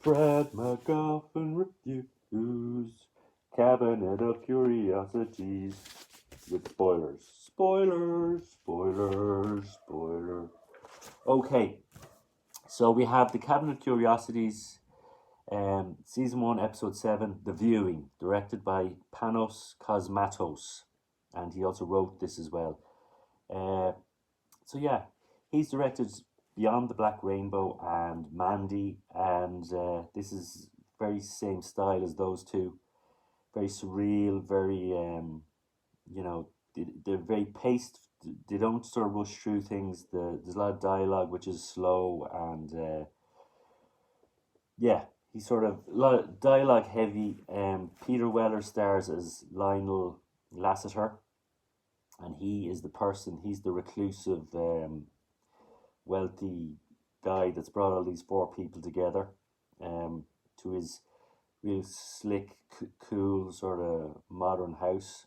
Brad MacGuffin reviews Cabinet of Curiosities with spoilers. Spoiler. Okay, so we have the Cabinet of Curiosities, Season 1, Episode 7, The Viewing, directed by Panos Cosmatos, and he also wrote this as well. So yeah, he's directed Beyond the Black Rainbow and Mandy, and this is very same style as those two. Very surreal, very they're very paced. They don't sort of rush through things. There's a lot of dialogue which is slow, and he's sort of a lot of dialogue heavy. Peter Weller stars as Lionel Lasseter, and he is the person. He's the reclusive, wealthy guy that's brought all these four people together, to his real slick, cool sort of modern house.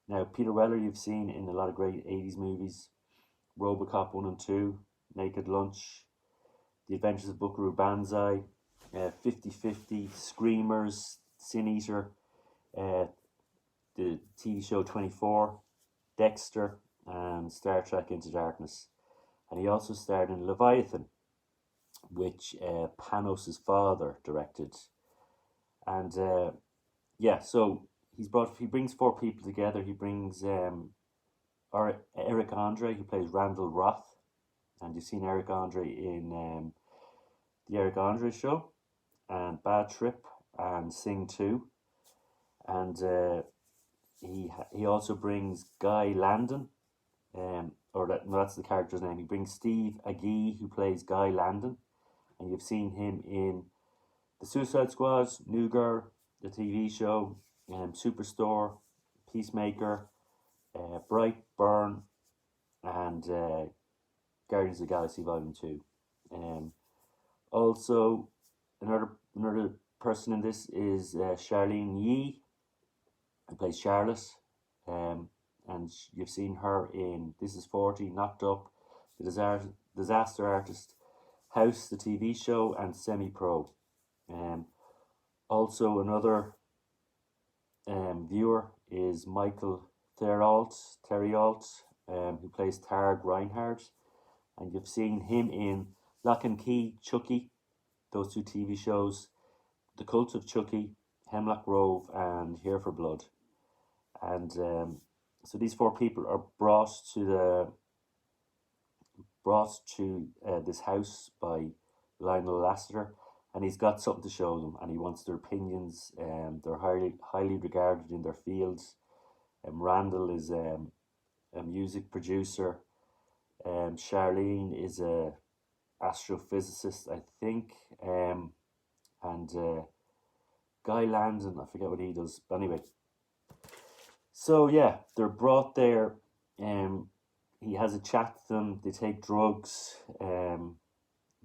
Now Peter Weller you've seen in a lot of great 80s movies: RoboCop 1 and 2, Naked Lunch, The Adventures of Buckaroo Banzai, 50/50, Screamers, Sin Eater, the TV show 24, Dexter, and Star Trek Into Darkness. And he also starred in Leviathan, which Panos' father directed. And so he brings four people together. He brings Eric Andre, who plays Randall Roth, and you've seen Eric Andre in the Eric Andre Show, and Bad Trip, and Sing 2. And he also brings Guy Landon, that's the character's name. He brings Steve Agee, who plays Guy Landon, and you've seen him in The Suicide Squad, New Girl, the TV show, Superstore, Peacemaker, Brightburn, and Guardians of the Galaxy Volume 2. Also, another person in this is Charlene Yee, who plays Charlotte, and you've seen her in This Is 40, Knocked Up, The Disaster Artist, House, the TV show, and Semi-Pro. Also, another viewer is Michael Theriault, who plays Targ Reinhardt, and you've seen him in Lock and Key, Chucky, those two TV shows, The Cult of Chucky, Hemlock Grove, and Here for Blood. And so these four people are brought to this house by Lionel Lasseter, and he's got something to show them, and he wants their opinions. They're highly regarded in their fields. Randall is a music producer. Charlene is a astrophysicist, I think. And Guy Landon, I forget what he does, but anyway. So yeah, they're brought there. He has a chat with them. They take drugs,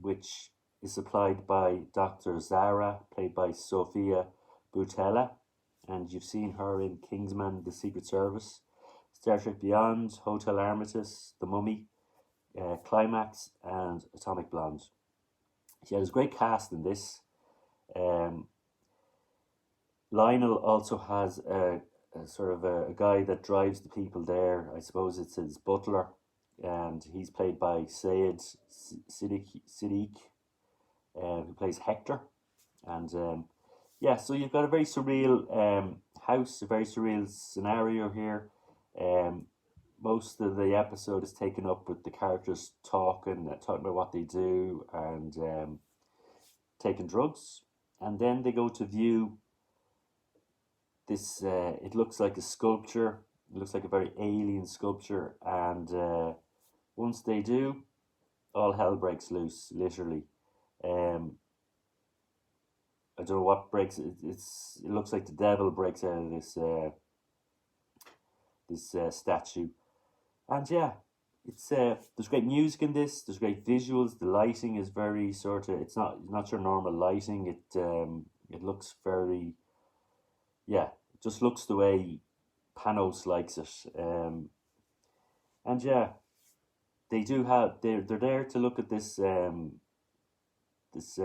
which is supplied by Dr. Zara, played by Sofia Boutella, and you've seen her in Kingsman: The Secret Service, Star Trek Beyond, Hotel Armistice, The Mummy, Climax, and Atomic Blonde. She has a great cast in this. Lionel also has a sort of a guy that drives the people there. I suppose it's his butler, and he's played by Sayed Siddiq, who plays Hector. And so you've got a very surreal house, a very surreal scenario here. Most of the episode is taken up with the characters talking about what they do, and taking drugs. And then they go to view this, it looks like a sculpture. It looks like a very alien sculpture. And once they do, all hell breaks loose, literally. I don't know what breaks it. It looks like the devil breaks out of this statue. And yeah, it's there's great music in this. There's great visuals. The lighting is very sort of, it's not your normal lighting. It looks very, it just looks the way Panos likes it. And yeah, they do have, they're there to look at this this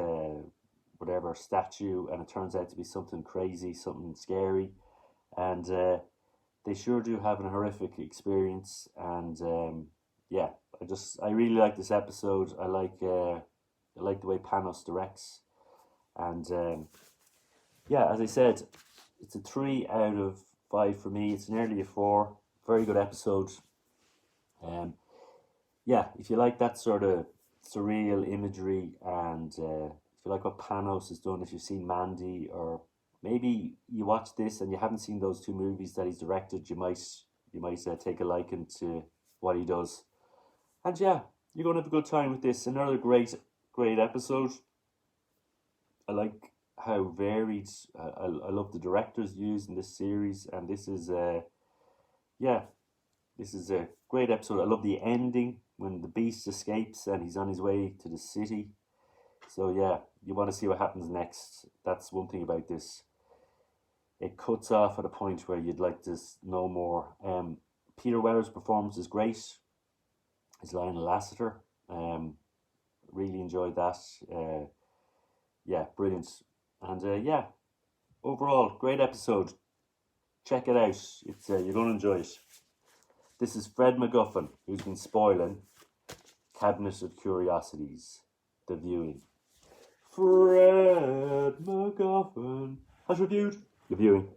whatever statue, and it turns out to be something crazy, something scary, and they sure do have an horrific experience. And yeah, I really like this episode. I like the way Panos directs, and yeah, as I said, it's a 3 out of 5 for me. It's nearly a 4. Very good episode. Yeah, if you like that sort of surreal imagery, and if you like what Panos has done, if you've seen Mandy, or maybe you watch this and you haven't seen those 2 movies that he's directed, you might take a liking to what he does. And yeah, you're going to have a good time with this. Another great episode. I like how varied. I love the directors used in this series, and this is this is a great episode. I love the ending when the beast escapes and he's on his way to the city. So yeah, you want to see what happens next. That's one thing about this. It cuts off at a point where you'd like to know more. Peter Weller's performance is great. His Lionel Lasseter. Really enjoyed that. Yeah, brilliant. And yeah, overall, great episode. Check it out. It's you're going to enjoy it. This is Fred MacGuffin, who's been spoiling Cabinet of Curiosities, the viewing. Fred MacGuffin has reviewed the viewing.